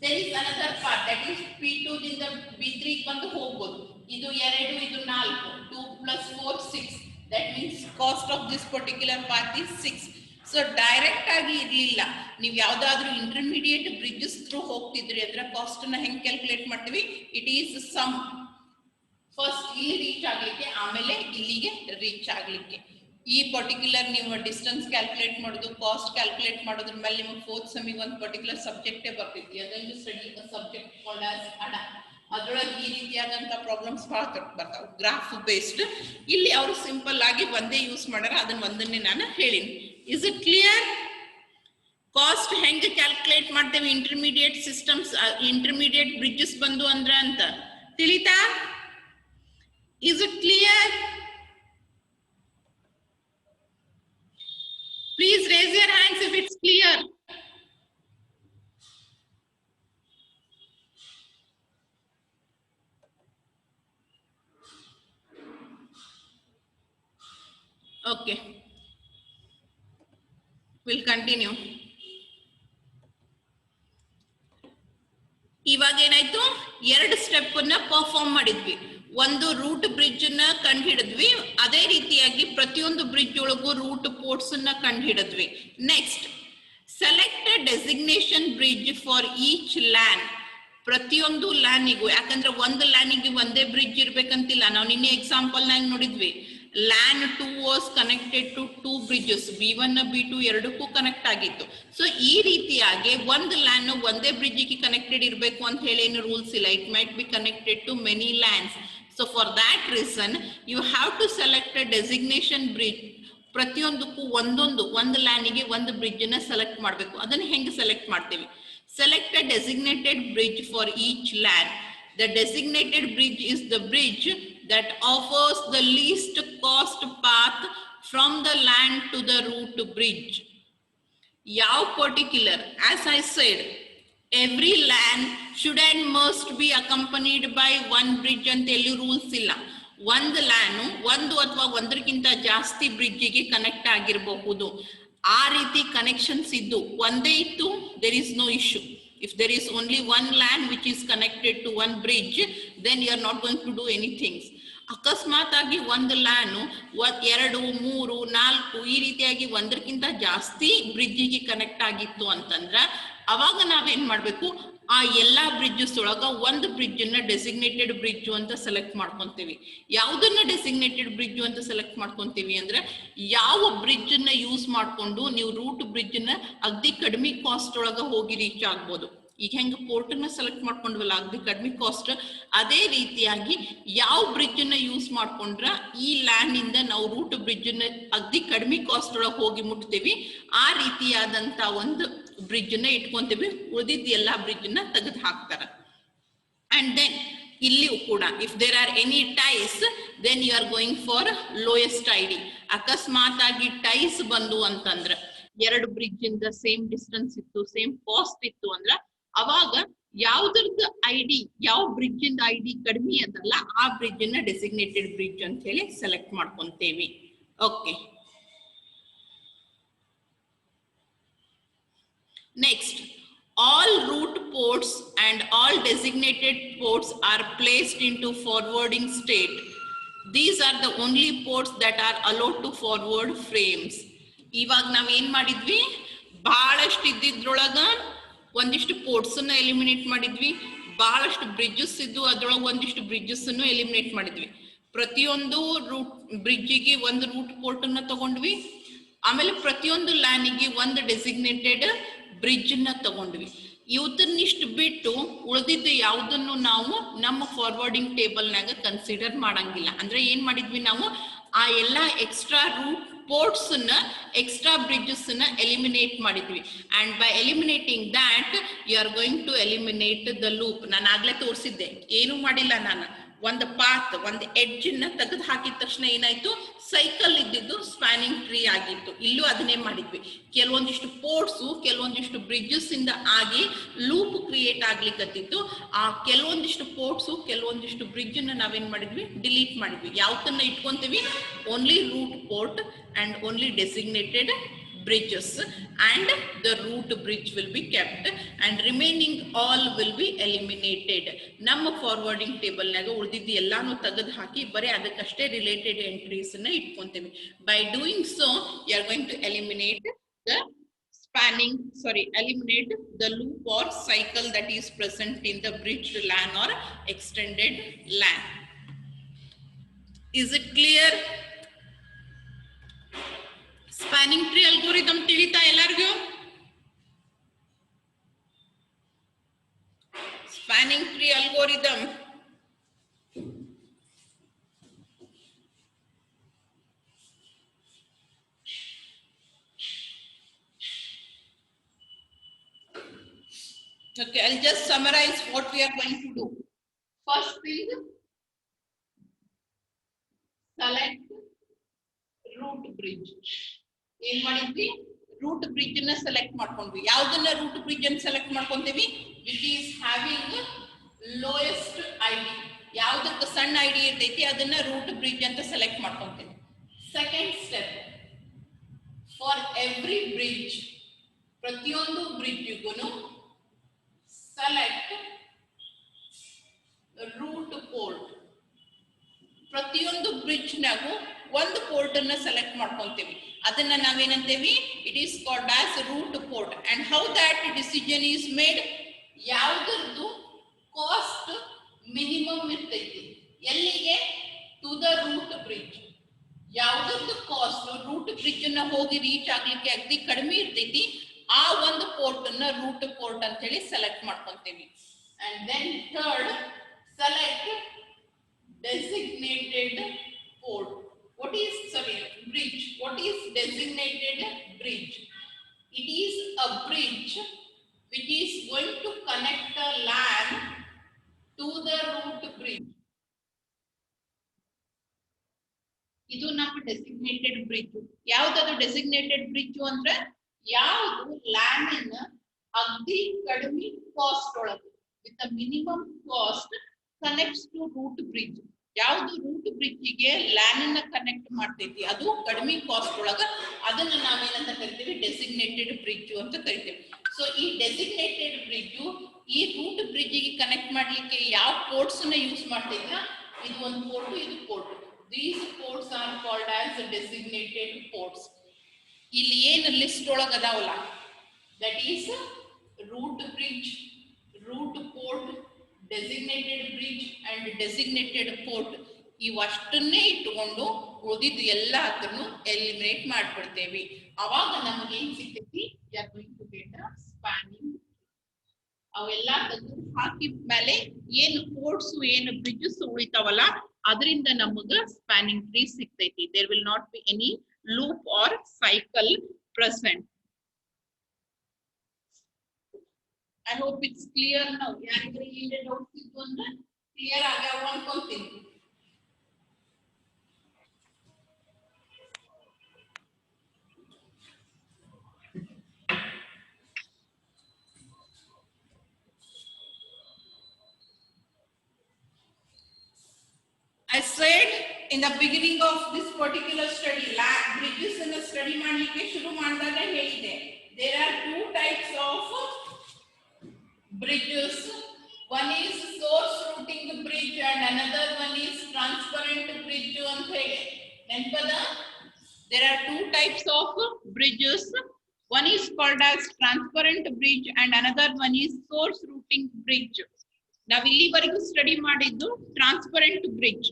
there is another part, that is P2 ದಿಂದ B3 ಬಂದು ಹೋಗ್ಬೋದು. ಇದು 2, ಇದು 4, 2 plus 4 6. that means cost of this particular path is 6. So direct ಆಗಿ ಇರ್ಲಿಲ್ಲ, ನೀವು ಯಾವ್ದಾದ್ರು ಇಂಟರ್ಮೀಡಿಯೇಟ್ ಬ್ರಿಡ್ಜಸ್ ಥ್ರೂ ಹೋಗ್ತಿದ್ರಿ ಅಂದ್ರೆ ಕಾಸ್ಟ್ ಅನ್ನ ಹೆಂಗ್ ಕ್ಯಾಲ್ಕುಲೇಟ್ ಮಾಡ್ತೀವಿ, ಇಟ್ ಈಸ್ ಸಮ್. ಫಸ್ಟ್ ಇಲ್ಲಿ ರೀಚ್ ಆಗ್ಲಿಕ್ಕೆ, ಆಮೇಲೆ ಇಲ್ಲಿಗೆ ರೀಚ್ ಆಗ್ಲಿಕ್ಕೆ. ಈ ಪರ್ಟಿಕ್ಯುಲರ್ ನೀವು ಡಿಸ್ಟೆನ್ಸ್ ಕ್ಯಾಲ್ಕುಲೇಟ್ ಮಾಡೋದು, ಕಾಸ್ಟ್ ಕ್ಯಾಲ್ಕುಲೇಟ್ ಮಾಡೋದ್ರ ಮೇಲೆ ನಿಮಗೆ 4th ಸೆಮಿಗೆ ಒಂದು ಪರ್ಟಿಕ್ಯುಲರ್ ಸಬ್ಜೆಕ್ಟೇ ಬರ್ತೈತಿ. ಅದನ್ನು ಸ್ಟಡಿ ಸಬ್ಜೆಕ್ಟ್ ಕಾಲ್ಡ್ ಆಸ್ ಅಡ. ಅದ್ರೊಳಗೆ ಈ ರೀತಿಯಾದಂತ ಪ್ರಾಬ್ಲಮ್ಸ್ ಬಹಳ ಬರ್ತಾವೆ ಗ್ರಾಫ್ ಬೇಸ್ಡ್. ಇಲ್ಲಿ ಅವರು ಸಿಂಪಲ್ ಆಗಿ ಒಂದೇ ಯೂಸ್ ಮಾಡ್ಯಾರ, ಅದನ್ನ ಒಂದನ್ನೇ ನಾನು ಹೇಳಿನಿ. Is it clear? ಕಾಸ್ಟ್ ಹೆಂಗೆ ಕ್ಯಾಲ್ಕುಲೇಟ್ ಮಾಡ್ತೇವೆ ಇಂಟರ್ಮೀಡಿಯೇಟ್ ಸಿಸ್ಟಮ್ಸ್, ಇಂಟರ್ಮೀಡಿಯೇಟ್ ಬ್ರಿಡ್ಜಸ್ ಬಂದು ಅಂದ್ರ ಅಂತ ತಿಳಿತಾ? Is it clear? Please raise your hands if it's clear. Okay. We'll continue. ಇವಾಗ ಏನಾಯ್ತು, 2 ಸ್ಟೆಪ್ ಅನ್ನ ಪರ್ಫಾರ್ಮ್ ಮಾಡಿದ್ವಿ. ಒಂದು ರೂಟ್ ಬ್ರಿಡ್ಜ್ ನ ಕಂಡು ಹಿಡಿದ್ವಿ, ಅದೇ ರೀತಿಯಾಗಿ ಪ್ರತಿಯೊಂದು ಬ್ರಿಡ್ಜ್ ಒಳಗೂ ರೂಟ್ ಪೋರ್ಟ್ಸ್ ನ ಕಂಡು ಹಿಡಿದ್ವಿ. Next, select designation bridge for each LAN. ಪ್ರತಿಯೊಂದು ಲ್ಯಾನಿಗೂ, ಯಾಕಂದ್ರೆ ಒಂದು ಲ್ಯಾನಿಗೆ ಒಂದೇ ಬ್ರಿಡ್ಜ್ ಇರ್ಬೇಕಂತಿಲ್ಲ. ನಾವು ನಿನ್ನೆ ಎಕ್ಸಾಂಪಲ್ ನಾಗ ನೋಡಿದ್ವಿ, LAN 2 was connected to 2 bridges, B1 B2 ಎರಡಕ್ಕೂ ಕನೆಕ್ಟ್ ಆಗಿತ್ತು. ಸೊ ಈ ರೀತಿಯಾಗಿ ಒಂದು LAN ಒಂದೇ ಬ್ರಿಡ್ಜಿಗೆ ಕನೆಕ್ಟೆಡ್ ಇರಬೇಕು ಅಂತ ಹೇಳಿ ಏನು ರೂಲ್ಸ್ ಇಲ್ಲ. It might be connected to many LANs. So for that reason you have to select a designation bridge. ಪ್ರತಿಯೊಂದಕ್ಕೂ ಒಂದು ಲ್ಯಾನಿಗೆ ಒಂದು ಬ್ರಿಡ್ಜ್ ನ ಸೆಲೆಕ್ಟ್ ಮಾಡಬೇಕು. ಅದನ್ನ ಹೆಂಗೆ ಸೆಲೆಕ್ಟ್ ಮಾಡ್ತೀವಿ? Select a designated bridge for each LAN. The designated bridge is the bridge that offers the least cost path from the land to the root bridge. Yav particular, as I said, every land should and must be accompanied by one bridge and telu rules illa. ಒಂದು ಲ್ಯಾನು ಒಂದು ಅಥವಾ ಒಂದಕ್ಕಿಂತ ಜಾಸ್ತಿ ಬ್ರಿಡ್ಜಿಗೆ connect ಆಗಿರಬಹುದು. ಆ ರೀತಿ connections ಇದ್ದು ಒಂದೇ ಇತ್ತು, there is no issue. If there is only one LAN which is connected to one bridge, then you are not going to do anything. ಅಕಸ್ಮಾತ್ ಆಗಿ ಒಂದು ಲ್ಯಾನು 2, 3, 4 ಈ ರೀತಿಯಾಗಿ ಒಂದಕ್ಕಿಂತ ಜಾಸ್ತಿ ಬ್ರಿಡ್ಜಿಗೆ ಕನೆಕ್ಟ್ ಆಗಿತ್ತು ಅಂತಂದ್ರ ಅವಾಗ ನಾವೇನ್ ಮಾಡ್ಬೇಕು, ಆ ಎಲ್ಲಾ ಬ್ರಿಡ್ಜಸ್ ಒಳಗ ಒಂದು ಬ್ರಿಡ್ಜ್ ಅನ್ನ ಡೆಸಿಗ್ನೇಟೆಡ್ ಬ್ರಿಡ್ಜ್ ಅಂತ ಸೆಲೆಕ್ಟ್ ಮಾಡ್ಕೊಂತೀವಿ. ಯಾವುದನ್ನ ಡೆಸಿಗ್ನೇಟೆಡ್ ಬ್ರಿಡ್ಜ್ ಅಂತ ಸೆಲೆಕ್ಟ್ ಮಾಡ್ಕೊಂತೀವಿ ಅಂದ್ರೆ, ಯಾವ ಬ್ರಿಡ್ಜ್ ಅನ್ನ ಯೂಸ್ ಮಾಡ್ಕೊಂಡು ನೀವು ರೂಟ್ ಬ್ರಿಡ್ಜ್ ನ ಅಗ್ದಿ ಕಡಿಮೆ ಕಾಸ್ಟ್ ಒಳಗ ಹೋಗಿ ರೀಚ್ ಆಗ್ಬೋದು. ಈಗ ಹೆಂಗ ಪೋರ್ಟ್ ನ ಸೆಲೆಕ್ಟ್ ಮಾಡ್ಕೊಂಡ್ವಲ್ಲ ಅಗ್ದಿ ಕಡಿಮೆ ಕಾಸ್ಟ್, ಅದೇ ರೀತಿಯಾಗಿ ಯಾವ ಬ್ರಿಡ್ಜ್ ನ ಯೂಸ್ ಮಾಡ್ಕೊಂಡ್ರ ಈ ಲ್ಯಾಂಡ್ ಇಂದ ನಾವು ರೂಟ್ ಬ್ರಿಡ್ಜ್ ನ ಅಗ್ದಿ ಕಡಿಮೆ ಕಾಸ್ಟ್ ಒಳಗೆ ಹೋಗಿ ಮುಟ್ತೀವಿ, ಆ ರೀತಿಯಾದಂತ ಒಂದು ಬ್ರಿಡ್ಜ್ ನ ಇಟ್ಕೊಂತೀವಿ. ಉಳಿದಿದ್ದ ಎಲ್ಲಾ ಬ್ರಿಡ್ಜ್ ನ ತೆಗೆದು ಹಾಕ್ತಾರ. ಅಂಡ್ ದೆನ್ ಇಲ್ಲಿಯೂ ಕೂಡ if there are any ties, then you are going for lowest ID. ಅಕಸ್ಮಾತ್ ಆಗಿ ಟೈಸ್ ಬಂದು ಅಂತಂದ್ರ, 2 ಬ್ರಿಡ್ಜ್ ಇಂದ ಸೇಮ್ ಡಿಸ್ಟೆನ್ಸ್ ಇತ್ತು, ಸೇಮ್ ಕಾಸ್ಟ್ ಇತ್ತು ಅಂದ್ರ ಅವಾಗ ಯಾವ್ದ್ರದ್ದು ಐಡಿ, ಯಾವ ಬ್ರಿಡ್ಜ್ ಇಂದ ಐಡಿ ಕಡಿಮೆ ಅದಲ್ಲ ಆ ಬ್ರಿಡ್ಜ್ ನ ಡೆಸಿಗ್ನೇಟೆಡ್ ಬ್ರಿಡ್ಜ್ ಅಂತ ಹೇಳಿ ಸೆಲೆಕ್ಟ್ ಮಾಡ್ಕೊಂತೇವಿ. Okay, next, all route ports and all designated ports are placed into forwarding state. These are the only ports that are allowed to forward frames. ಇವಾಗ ನಾವ್ ಏನ್ ಮಾಡಿದ್ವಿ, ಬಹಳಷ್ಟು ಇದ್ದಿದ್ರೊಳಗ ಒಂದಿಷ್ಟು ಪೋರ್ಟ್ಸ್ ಅನ್ನ ಎಲಿಮಿನೇಟ್ ಮಾಡಿದ್ವಿ, ಬಹಳಷ್ಟು ಬ್ರಿಡ್ಜಸ್ ಇದ್ದು ಅದ್ರೊಳಗೆ ಒಂದಿಷ್ಟು ಬ್ರಿಡ್ಜಸ್ ಅನ್ನು ಎಲಿಮಿನೇಟ್ ಮಾಡಿದ್ವಿ. ಪ್ರತಿಯೊಂದು ರೂಟ್ ಬ್ರಿಡ್ಜಿಗೆ ಒಂದು ರೂಟ್ ಪೋರ್ಟ್ ಅನ್ನ ತಗೊಂಡ್ವಿ. ಆಮೇಲೆ ಪ್ರತಿಯೊಂದು ಲ್ಯಾನಿಗೆ ಒಂದು ಡೆಸಿಗ್ನೇಟೆಡ್ ಬ್ರಿಡ್ಜ್ ನ ತಗೊಂಡ್ವಿ. ಇವತ್ತನ್ನಿಷ್ಟು ಬಿಟ್ಟು ಉಳಿದಿದ್ದು ಯಾವುದನ್ನು ನಾವು ನಮ್ಮ ಫಾರ್ವರ್ಡಿಂಗ್ ಟೇಬಲ್ ನಾಗ ಕನ್ಸಿಡರ್ ಮಾಡಂಗಿಲ್ಲ. ಅಂದ್ರೆ ಏನ್ ಮಾಡಿದ್ವಿ, ನಾವು ಆ ಎಲ್ಲಾ ಎಕ್ಸ್ಟ್ರಾ ರೂಟ್ ಪೋರ್ಟ್ಸ್ ನ, ಎಕ್ಸ್ಟ್ರಾ ಬ್ರಿಡ್ಜಸ್ ನ ಎಲಿಮಿನೇಟ್ ಮಾಡಿದ್ವಿ. And by eliminating that you are going to eliminate the loop. ನಾನು ಆಗ್ಲೇ ತೋರಿಸಿದ್ದೆ, ಏನು ಮಾಡಿಲ್ಲ ನಾನು, ಒಂದು ಪಾತ್, ಒಂದು ಎಡ್ಜ್ ನ ತೆಗೆದು ಹಾಕಿದ ತಕ್ಷಣ ಏನಾಯ್ತು, ಸೈಕಲ್ ಇದ್ದಿದ್ದು ಸ್ಪ್ಯಾನಿಂಗ್ ಟ್ರೀ ಆಗಿತ್ತು. ಇಲ್ಲೂ ಅದನ್ನೇ ಮಾಡಿದ್ವಿ. ಕೆಲವೊಂದಿಷ್ಟು ಪೋರ್ಟ್ಸು ಕೆಲವೊಂದಿಷ್ಟು ಬ್ರಿಡ್ಜಸ್ ಇಂದ ಆಗಿ ಲೂಪ್ ಕ್ರಿಯೇಟ್ ಆಗ್ಲಿಕ್ಕತ್ತಿತ್ತು. ಆ ಕೆಲವೊಂದಿಷ್ಟು ಪೋರ್ಟ್ಸು ಕೆಲವೊಂದಿಷ್ಟು ಬ್ರಿಡ್ಜ್ ನ ನಾವೇನ್ ಮಾಡಿದ್ವಿ, ಡಿಲೀಟ್ ಮಾಡಿದ್ವಿ. ಯಾವತ್ತನ್ನ ಇಟ್ಕೊಂತೀವಿ, only root port and only designated bridges, and the root bridge will be kept and remaining all will be eliminated. ನಮ್ಮ ಫಾರ್ವರ್ಡಿಂಗ್ ಟೇಬಲ್ ನಾಗ ಉಳಿದಿದ್ದು ಎಲ್ಲಾನು ತೆಗೆದು ಹಾಕಿ ಬರೀ ಅದಕ್ಕಷ್ಟೇ ರಿಲೇಟೆಡ್ ಎಂಟ್ರೀಸ್ ನ ಇಟ್ಕೊಂತೇವೆ. By doing so you are going to eliminate the eliminate the loop or cycle that is present in the bridged LAN or extended LAN. Is it clear? Spanning tree algorithm ತಿಳಿತಾ ಎಲ್ಲರಿಗೂ? Spanning tree algorithm. Okay, I'll just summarize what we are going to do. First thing, select root bridge. ಏನ್ ಮಾಡಿದ್ವಿ? Root bridge ನ select ಮಾಡ್ಕೊಂಡ್ವಿ. ಯಾವ್ದನ್ನ root bridge ಅನ್ನು select ಮಾಡ್ಕೊಂತೀವಿ? Which is having lowest ID. ಯಾವ್ದಕ್ಕೆ ಸಣ್ಣ ಐಡಿ ಇರ್ತೈತಿ ಅದನ್ನ ರೂಟ್ ಬ್ರಿಡ್ಜ್ ಅಂತ ಸೆಲೆಕ್ಟ್ ಮಾಡ್ಕೊಂತೀವಿ. Second step, for every bridge, ಪ್ರತಿಯೊಂದು ಬ್ರಿಡ್ಜ್ಗೂ ಸೆಲೆಕ್ಟ್ ರೂಟ್ ಪೋರ್ಟ್. ಪ್ರತಿಯೊಂದು ಬ್ರಿಡ್ಜ್ ನಾಗೂ ಒಂದು ಪೋರ್ಟ್ ಅನ್ನ ಸೆಲೆಕ್ಟ್ ಮಾಡ್ಕೊಂತೀವಿ. ಅದನ್ನ ನಾವೇನಂತೇವಿ? It is called as root port. And how that decision is made? ಯಾವ್ದರದ್ದು ಕಾಸ್ಟ್ ಮಿನಿಮಮ್ ಇರ್ತೈತಿ ಎಲ್ಲಿಗೆ? To the root bridge. ಯಾವ್ದರದ್ದು ಕಾಸ್ಟ್ ರೂಟ್ ಬ್ರಿಡ್ಜ್ ನ ಹೋಗಿ ರೀಚ್ ಆಗ್ಲಿಕ್ಕೆ ಅಗದಿ ಕಡಿಮೆ ಇರ್ತೈತಿ ಆ ಒಂದು ಪೋರ್ಟ್ ಅನ್ನ ರೂಟ್ ಪೋರ್ಟ್ ಅಂತ ಹೇಳಿ ಸೆಲೆಕ್ಟ್ ಮಾಡ್ಕೊಂತೀವಿ. And then third, select designated port. What is bridge? What is designated bridge? It is a bridge which is going to connect the LAN to the root bridge. ಇದು ನಮ್ಮ designated bridge. ಯಾವ್ದದು designated bridge ಅಂದ್ರೆ ಯಾವುದು LAN ಅನ್ನ ಅಗದಿ ಕಡಿಮೆ cost ಒಳಗೆ with a minimum cost connects to root bridge. ಯಾವುದು ರೂಟ್ ಬ್ರಿಡ್ಜ್ ಗೆ LAN ಅನ್ನ ಕನೆಕ್ಟ್ ಮಾಡ್ತೈತಿ ಅದು ಕಡಿಮೆ ಕಾಸ್ಟ್ ಒಳಗ, ಅದನ್ನ ನಾವೇನಂತ ಕರಿತೀವಿ? ಡೆಸಿಗ್ನೇಟೆಡ್ ಬ್ರಿಡ್ಜ್ ಅಂತ ಕರಿತೀವಿ. ಸೊ ಈ ಡೆಸಿಗ್ನೇಟೆಡ್ ಬ್ರಿಡ್ಜ್ ಈ ರೂಟ್ ಬ್ರಿಡ್ಜ್ ಗೆ ಕನೆಕ್ಟ್ ಮಾಡ್ಲಿಕ್ಕೆ ಯಾವ ಪೋರ್ಟ್ಸ್ ನ ಯೂಸ್ ಮಾಡ್ತೈತಾ? ಇದು ಒಂದು ಪೋರ್ಟ್, ಇದು port. These ports are called as designated ports. ಇಲ್ಲಿ ಏನು ಲಿಸ್ಟ್ ಒಳಗ ಅದಾವಲ್ಲ, that is root bridge, root port, designated bridge and designated port. ಇವಷ್ಟನ್ನೇ ಇಟ್ಟುಕೊಂಡು ಉಳಿದಿದ್ದು ಎಲ್ಲ ಅದನ್ನು ಎಲಿಮಿನೇಟ್ ಮಾಡ್ಬಿಡ್ತೇವೆ. ಅವಾಗ ನಮಗೆ ಏನ್ ಸಿಗ್ತೈತಿ? We are going to get a spanning. ಅವೆಲ್ಲ ತೆಗೆದು ಹಾಕಿದ ಮೇಲೆ ಏನು ಪೋರ್ಟ್ಸ್ ಏನು ಬ್ರಿಡ್ಜಸ್ ಉಳಿತಾವಲ್ಲ ಅದರಿಂದ ನಮಗ ಸ್ಪ್ಯಾನಿಂಗ್ ಟ್ರೀ ಸಿಗ್ತೈತಿ. There will not be any loop or cycle present. I hope it's clear now. ಯಾರಿಗಾದ್ರೂ ಏನೇ ಡೌಟ್ಸ್ ಇತ್ತು ಅಂದ್ರೆ ಕ್ಲಿಯರ್ ಆಗ್ಯಾವ ಅನ್ಕೊಂತೀನಿ. I said in the beginning of this particular study, bridges ಅನ್ನು ಸ್ಟಡಿ ಮಾಡಲಿಕ್ಕೆ ಶುರು ಮಾಡಿದಾಗ ಹೇಳಿದೆ, there are two types of bridges. One is source routing bridge and another one is transparent bridge ಅಂತ ಹೇಳಿ ನೆನಪದ? There are two types of bridges. One is called as transparent bridge and another one is source routing bridge. ನಾವು ಇಲ್ಲಿವರೆಗೂ study ಮಾಡಿದ್ದು transparent bridge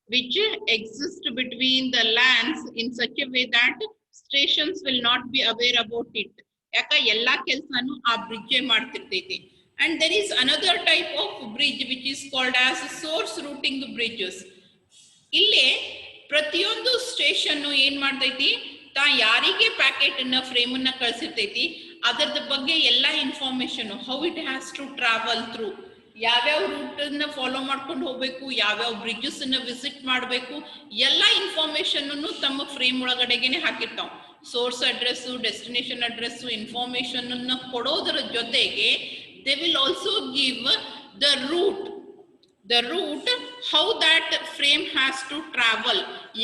which exists between the LANs in such a way that stations will not be aware about it. ಯಾಕ ಎಲ್ಲಾ ಕೆಲಸನೂ ಆ bridge ಮಾಡ್ತಿರ್ತೈತಿ. And there is another type of bridge which is called as source routing bridges. ಇಲ್ಲಿ ಪ್ರತಿಯೊಂದು station ಏನ್ ಮಾಡ್ತೈತಿ? ತಾ ಯಾರಿಗೆ ಪ್ಯಾಕೆಟ್ ಅನ್ನ ಫ್ರೇಮ್ ಅನ್ನ ಕಳಿಸಿರ್ತೈತಿ ಅದರದ ಬಗ್ಗೆ ಎಲ್ಲಾ information, how it has to travel through, ಯಾವ್ಯಾವ ರೂಟ್ ಅನ್ನ ಫಾಲೋ ಮಾಡ್ಕೊಂಡು ಹೋಗ್ಬೇಕು, ಯಾವ್ಯಾವ ಬ್ರಿಡ್ಜಸ್ ಅನ್ನ ವಿಸಿಟ್ ಮಾಡಬೇಕು, ಎಲ್ಲಾ ಇನ್ಫಾರ್ಮೇಶನ್ ಅನ್ನು ತಮ್ಮ ಫ್ರೇಮ್ ಒಳಗಡೆಗೆನೆ ಹಾಕಿರ್ತಾವ. Source address, destination address, information ಅನ್ನು ಕೊಡೋದರ ಜೊತೆಗೆ they will also give the route how that frame has to travel.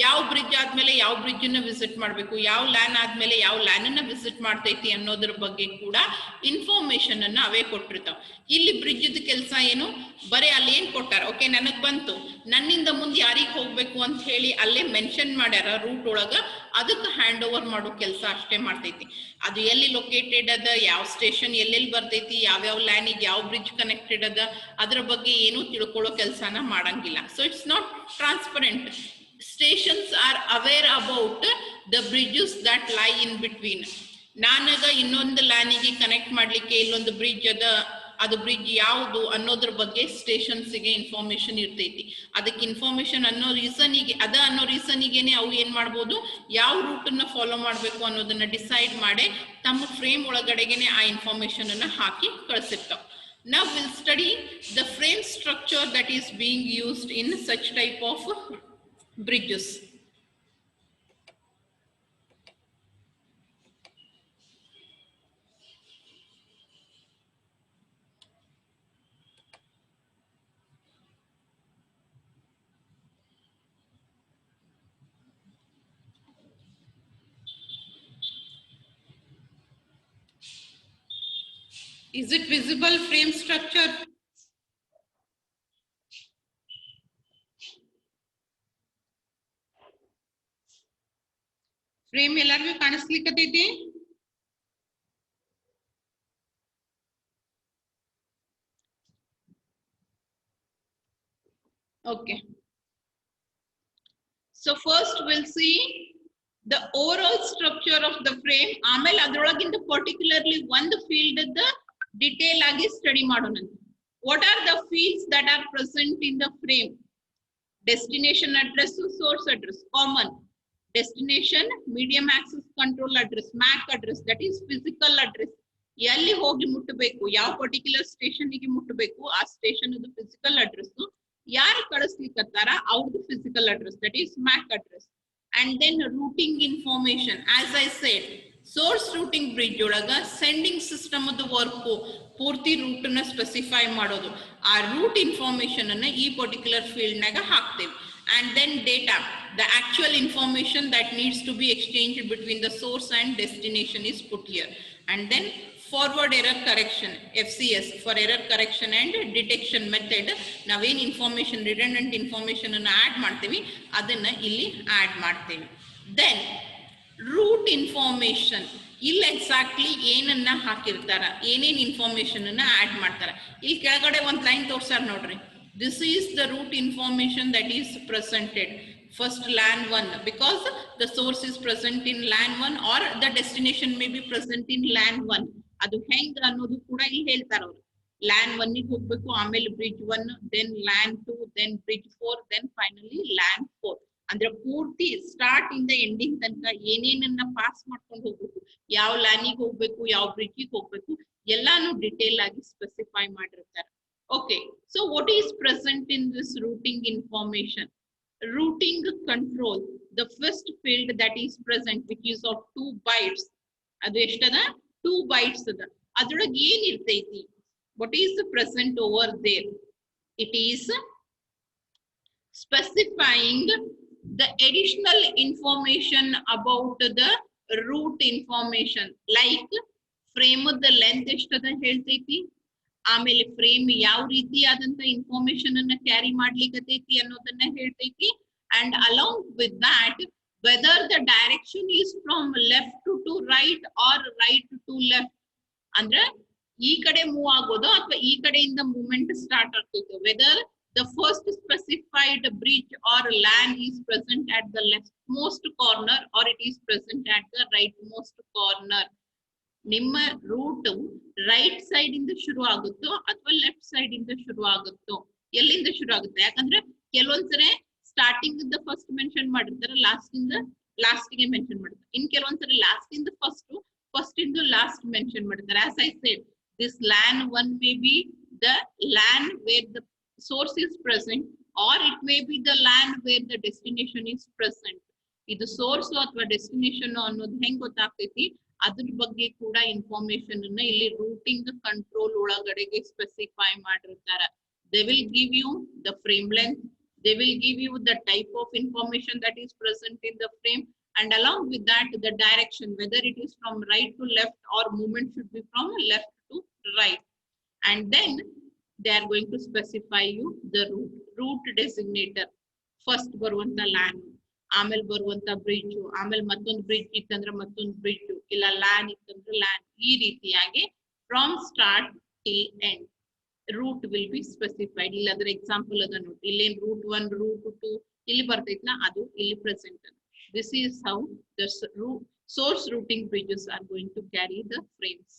ಯಾವ ಬ್ರಿಡ್ಜ್ ಆದ್ಮೇಲೆ ಯಾವ ಬ್ರಿಡ್ಜ್ ಅನ್ನ ವಿಸಿಟ್ ಮಾಡಬೇಕು, ಯಾವ ಲ್ಯಾನ್ ಆದ್ಮೇಲೆ ಯಾವ ಲ್ಯಾನ್ ಅನ್ನ ವಿಸಿಟ್ ಮಾಡ್ತೈತಿ ಅನ್ನೋದ್ರ ಬಗ್ಗೆ ಕೂಡ ಇನ್ಫಾರ್ಮೇಶನ್ ಅನ್ನ ಅವೇ ಕೊಟ್ಟಿರ್ತಾವ. ಇಲ್ಲಿ ಬ್ರಿಡ್ಜ್ ಕೆಲಸ ಏನು? ಬರೀ ಅಲ್ಲಿ ಏನ್ ಕೊಟ್ಟಾರ, ಓಕೆ ನನಗ್ ಬಂತು, ನನ್ನಿಂದ ಮುಂದೆ ಯಾರಿಗೆ ಹೋಗ್ಬೇಕು ಅಂತ ಹೇಳಿ ಅಲ್ಲೇ ಮೆನ್ಷನ್ ಮಾಡ್ಯಾರ ರೂಟ್ ಒಳಗ, ಅದಕ್ಕೆ ಹ್ಯಾಂಡ್ ಓವರ್ ಮಾಡೋ ಕೆಲಸ ಅಷ್ಟೇ ಮಾಡ್ತೈತಿ. ಅದು ಎಲ್ಲಿ ಲೊಕೇಟೆಡ್ ಅದ, ಯಾವ ಸ್ಟೇಷನ್ ಎಲ್ಲೆಲ್ಲಿ ಬರ್ತೈತಿ, ಯಾವ್ಯಾವ ಲ್ಯಾನಿಗೆ ಯಾವ ಬ್ರಿಡ್ಜ್ ಕನೆಕ್ಟೆಡ್ ಅದ, ಅದ್ರ ಬಗ್ಗೆ ಏನೂ ತಿಳ್ಕೊಳ್ಳೋ ಕೆಲಸನ ಮಾಡಂಗಿಲ್ಲ. So it's not transparent. Stations are aware about the bridges that ಲೈ ಇನ್ ಬಿಟ್ವೀನ್. ನಾನಾಗ ಇನ್ನೊಂದು ಲ್ಯಾನಿಗೆ ಕನೆಕ್ಟ್ ಮಾಡ್ಲಿಕ್ಕೆ ಇಲ್ಲೊಂದು ಬ್ರಿಡ್ಜ್ ಅದ, ಅದು ಬ್ರಿಡ್ಜ್ ಯಾವುದು ಅನ್ನೋದ್ರ ಬಗ್ಗೆ ಸ್ಟೇಷನ್ಸ್ಗೆ ಇನ್ಫಾರ್ಮೇಶನ್ ಇರ್ತೈತಿ. ಅದಕ್ಕೆ ಇನ್ಫಾರ್ಮೇಶನ್ ಅನ್ನೋ ರೀಸನಿಗೇನೆ ಅವು ಏನ್ ಮಾಡ್ಬೋದು, ಯಾವ ರೂಟನ್ನ ಫಾಲೋ ಮಾಡಬೇಕು ಅನ್ನೋದನ್ನ ಡಿಸೈಡ್ ಮಾಡಿ ತಮ್ಮ ಫ್ರೇಮ್ ಒಳಗಡೆಗೆನೆ ಆ ಇನ್ಫಾರ್ಮೇಶನ್ ಅನ್ನ ಹಾಕಿ ಕಳಿಸಿರ್ತಾವ. Now we'll study the frame structure that is being used in such type of bridges. Is it visible, frame structure? Frame ಎಲ್ಲರಿಗೂ ಕಾಣಿಸ್ಲಿಕ್ಕತೈತಿ? Okay. So first we'll see the overall structure of the frame. ಆಮೇಲೆ ಅದರೊಳಗಿಂದ particularly ಒಂದು field the detail ಆಗಿ study ಮಾಡೋಣ. What are the fields that are present in the frame? Destination address, source address, common. Destination, medium access control address, MAC address, that is physical address. ಎಲ್ಲಿ ಹೋಗಿ ಮುಟ್ಟಬೇಕು, ಯಾವ particular ಸ್ಟೇಷನ್ಗೆ ಮುಟ್ಟಬೇಕು, ಆ station physical address. ಯಾರು ಕಳಿಸ್ಲಿಕ್ಕತ್ತಾರ ಅವ್ರದ್ದು physical address, that is MAC address. And then routing information. As I said, source routing bridge ಒಳಗ ಸೆಂಡಿಂಗ್ ಸಿಸ್ಟಮ್ ವರ್ಕ್ ಪೂರ್ತಿ ರೂಟ್ ನ ಸ್ಪೆಸಿಫೈ ಮಾಡೋದು. ಆ ರೂಟ್ ಇನ್ಫಾರ್ಮೇಶನ್ ಅನ್ನ ಈ ಪರ್ಟಿಕ್ಯುಲರ್ ಫೀಲ್ಡ್ ನಾಗ ಹಾಕ್ತೇವೆ. And then data, the actual information that needs to be exchanged between the source and destination is put here. And then forward error correction, FCS, for error correction and detection method. ನಾವೇನ್ information, redundant information ಅನ್ನು add ಮಾಡ್ತೀವಿ, ಅದನ್ನ ಇಲ್ಲಿ add ಮಾಡ್ತೀವಿ. Then root information, ಇಲ್ಲಿ exactly ಏನನ್ನ ಹಾಕಿರ್ತಾರ, ಏನೇನ್ information ಅನ್ನ ಆಡ್ ಮಾಡ್ತಾರ. ಇಲ್ಲಿ ಕೆಳಗಡೆ ಒಂದ್ ಲೈನ್ ತೋರ್ಸಾರ ನೋಡ್ರಿ. This is the route information that is presented. First LAN 1, because the source is present in LAN 1 or the destination may be present in LAN 1. ಅದು ಹೆಂಗ ಅನ್ನೋದು ಕೂಡ ಇಲ್ಲಿ ಹೇಳ್ತಾರ ಅವರು. LAN 1 ಗೆ ಹೋಗ್ಬೇಕು, ಆಮೇಲೆ bridge 1, then LAN 2, then bridge 4, then finally LAN 4. ಅಂದ್ರೆ ಪೂರ್ತಿ ಸ್ಟಾರ್ಟ್ ಇಂದ ಎಂಡಿಂಗ್ ತನಕ ಏನೇನನ್ನ ಪಾಸ್ ಮಾಡ್ಕೊಂಡು ಹೋಗ್ಬೇಕು, ಯಾವ ಲ್ಯಾನಿಗೆ ಹೋಗ್ಬೇಕು, ಯಾವ ಬ್ರಿಡ್ಜಿಗೆ ಹೋಗ್ಬೇಕು, ಎಲ್ಲಾನು ಡಿಟೇಲ್ ಆಗಿ ಸ್ಪೆಸಿಫೈ ಮಾಡಿರ್ತಾರೆ. Okay, so what is present in this routing information? Routing control, the first field that is present, which is of 2 bytes. Adu eshtada 2 bytes ada. Adrolage ಏನು ಇರ್ತೈತಿ? What is present over there? It is specifying the additional information about the route information, like frame the length eshtada ಹೇಳ್ತೈತಿ, ಆಮೇಲೆ frame ಯಾವ ರೀತಿಯಾದಂತ information ಅನ್ನ carry ಮಾಡ್ಲಿಕ್ಕತೈತಿ ಅನ್ನೋದನ್ನ ಹೇಳ್ತೈತಿ. And along with that, whether the direction is from left to right or right to left, ಅಂದ್ರೆ ಈ ಕಡೆ ಮೂವ್ ಆಗೋದು ಅಥವಾ ಈ ಕಡೆಯಿಂದ ಮೂವ್ಮೆಂಟ್ ಸ್ಟಾರ್ಟ್ ಆಗ್ತೈತಿ. Whether the first specified bridge or LAN is present at the leftmost corner or it is present at the rightmost corner. ನಿಮ್ಮ route right side ಇಂದ ಶುರು ಆಗುತ್ತೋ ಅಥವಾ ಲೆಫ್ಟ್ ಸೈಡ್ ಇಂದ ಶುರು ಆಗುತ್ತೋ, ಎಲ್ಲಿಂದ ಶುರು ಆಗುತ್ತೆ? ಯಾಕಂದ್ರೆ ಕೆಲವೊಂದ್ಸರಿ ಸ್ಟಾರ್ಟಿಂಗ್ ಇಂದ ಫಸ್ಟ್ ಮೆನ್ಷನ್ ಮಾಡಿರ್ತಾರೆ, ಲಾಸ್ಟ್ ಇಂದ ಲಾಸ್ಟ್ ಗೆ ಮೆನ್ಷನ್ ಮಾಡಿರ್ತಾರೆ. ಇನ್ ಕೆಲವೊಂದ್ಸರಿ ಲಾಸ್ಟ್ ಇಂದ ಫಸ್ಟ್ ಇಂದ ಲಾಸ್ಟ್ ಮೆನ್ಷನ್ ಮಾಡಿರ್ತಾರೆ. As I shed, this LAN 1 may be the LAN where the source is present, or it may be the LAN where the destination is present. ಇದು source ಅಥವಾ destination ಅನ್ನೋದು ಹೆಂಗ್ ಗೊತ್ತಾಗ್ತೈತಿ? ಅದ್ರ ಬಗ್ಗೆ ಕೂಡ ಇನ್ಫಾರ್ಮೇಶನ್ ಅನ್ನ ಇಲ್ಲಿ ರೂಟಿಂಗ್ ಕಂಟ್ರೋಲ್ ಒಳಗಡೆಗೆ ಸ್ಪೆಸಿಫೈ ಮಾಡಿರ್ತಾರೆ. They will give you the frame length, they will give you the type of information that is present in the frame, and along with that the direction, whether it is from right to left or movement should be from left to right. And then they are going to specify you the route. Route designator, first ಬರುವಂತ LAN, ಆಮೇಲೆ ಬರುವಂತ bridge, ಆಮೇಲೆ ಮತ್ತೊಂದು bridge ಇತ್ತಂದ್ರೆ ಮತ್ತೊಂದು bridge, ಇಲ್ಲ LAN ಇತ್ತಂದ್ರೆ LAN. ಈ ರೀತಿಯಾಗಿ from start till end route will be specified. ಇಲ್ಲಂದ್ರೆ ಎಕ್ಸಾಂಪಲ್ ಅದ ನೋಡಿ, ಇಲ್ಲೇನ್ ರೂಟ್ 1 ರೂಟ್ 2 ಇಲ್ಲಿ ಬರ್ತೈತ್ನಾ, ಅದು ಇಲ್ಲಿ present. This is how the source routing bridges are going to carry the frames.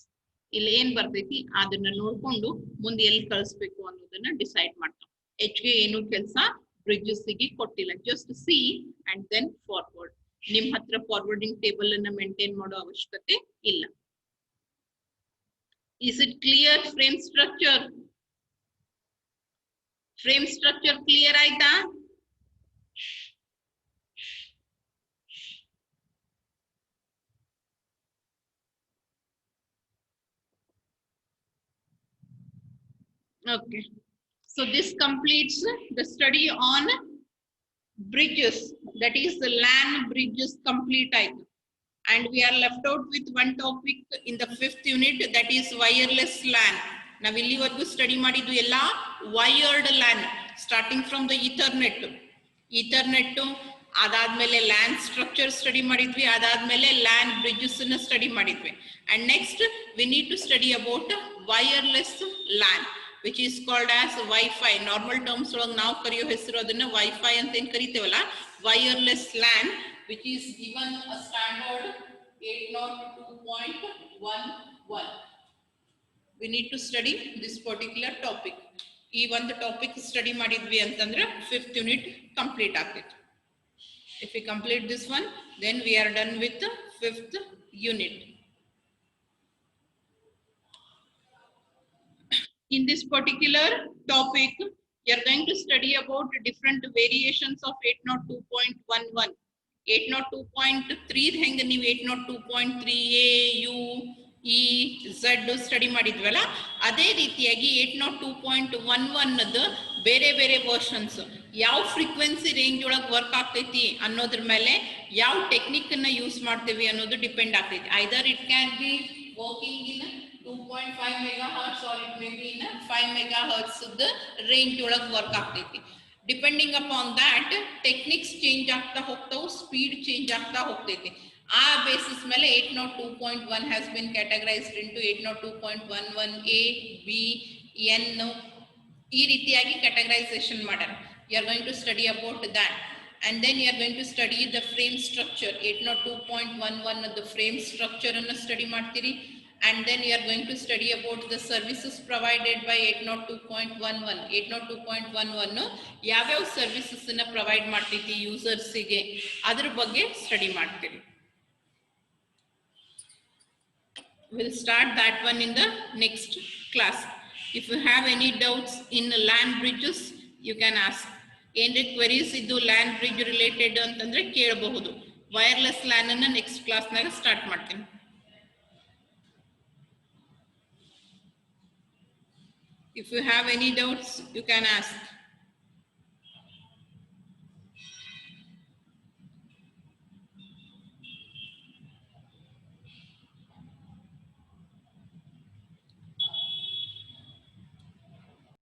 ಇಲ್ಲಿ ಏನ್ ಬರ್ತೈತಿ ಅದನ್ನ ನೋಡ್ಕೊಂಡು ಮುಂದೆ ಎಲ್ಲಿ ಕಳಿಸ್ಬೇಕು ಅನ್ನೋದನ್ನ ಡಿಸೈಡ್ ಮಾಡ್ತಾವ. ಹೆಚ್ಚಿಗೆ ಏನು ಕೆಲಸ ಬ್ರಿಡ್ಜಸ್ ಗೆ ಕೊಟ್ಟಿಲ್ಲ, just see and then forward. ನಿಮ್ ಹತ್ರ ಫಾರ್ವರ್ಡಿಂಗ್ ಟೇಬಲ್ ಅನ್ನ ಮೇಂಟೈನ್ ಮಾಡೋ ಅವಶ್ಯಕತೆ ಇಲ್ಲ. Is it clear? Frame structure, frame structure clear ಆಯ್ತಾ? Okay, so this completes the study on bridges, that is the LAN bridges complete ಆಯ್ತು. And we are left out with one topic in the 5th unit, that is wireless LAN. ನಾವು ಇಲ್ಲಿವರೆಗೂ study ಮಾಡಿದ್ದು ಎಲ್ಲ wired LAN, starting from the Ethernet, ಅದಾದ್ಮೇಲೆ LAN structure study ಮಾಡಿದ್ವಿ, ಅದಾದ್ಮೇಲೆ LAN bridges ಅನ್ನ study ಮಾಡಿದ್ವಿ. And next we need to study about wireless LAN, which is called as WiFi. Normal terms ಒಳಗೆ ನಾವು ಕರೆಯೋ ಹೆಸರು ಅದನ್ನ ವೈಫೈ ಅಂತ ಏನ್ ಕರಿತೇವಲ್ಲ, wireless LAN, which is given a standard 802.11. We need to study this particular topic. ಈ ಒಂದು ಟಾಪಿಕ್ ಸ್ಟಡಿ ಮಾಡಿದ್ವಿ ಅಂತಂದ್ರೆ 5th unit ಕಂಪ್ಲೀಟ್ ಆಗ್ತೈತಿ. If we complete this one, then we are done with the 5th unit. In this particular topic, you are going to study about different variations of 802.11. 802.3 ಹೆಂಗೆ ನೀವು 802.3a u e z study ಮಾಡಿದ್ವಲ್ಲ, ಅದೇ ರೀತಿಯಾಗಿ 802.11 ಬೇರೆ ಬೇರೆ versions ಯಾವ frequency range ಒಳಗೆ work ಆಗ್ತೈತಿ ಅನ್ನೋದ್ರ ಮೇಲೆ ಯಾವ ಟೆಕ್ನಿಕ್ ಅನ್ನ ಯೂಸ್ ಮಾಡ್ತೇವೆ ಅನ್ನೋದು ಡಿಪೆಂಡ್ ಆಗ್ತೈತಿ. Either it can be working in 2.5 megahertz or it may be in a 5 megahertz range ಒಳಗೆ ವರ್ಕ್ ಆಗ್ತೈತಿ. Depending upon that techniques change ಆಗ್ತಾ ಹೋಗ್ತಾವು, ಸ್ಪೀಡ್ ಚೇಂಜ್ ಆಗ್ತಾ ಹೋಗ್ತೈತಿ. ಆ ಬೇಸಿಸ್ ಮೇಲೆ 802.1 has been categorised into 802.11a, b, n ಈ ರೀತಿಯಾಗಿ categorisation ಮಾಡ್ಯಾರ. You are going to study about that. And then you are going to study the frame structure. 802.11 the frame structure ಅನ್ನು study ಮಾಡ್ತೀರಿ. And then you are going to study about the services provided by 802.11. 802.11 ಯಾವ್ಯಾವ services ಅನ್ನ provide ಮಾಡ್ತೈತಿ users ಗೆ, ಅದ್ರ ಬಗ್ಗೆ study ಮಾಡ್ತೀರಿ. We'll start that one in the next class. If you have any doubts in LAN bridges, you can ask. ಏನ್ರಿ queries ಇದ್ದು LAN bridge related ಅಂತಂದ್ರೆ ಕೇಳಬಹುದು. ವೈರ್ಲೆಸ್ ಲ್ಯಾನ್ ಅನ್ನ ನೆಕ್ಸ್ಟ್ ಕ್ಲಾಸ್ನಾಗ ಸ್ಟಾರ್ಟ್ ಮಾಡ್ತೀನಿ. If you have any doubts, you can ask.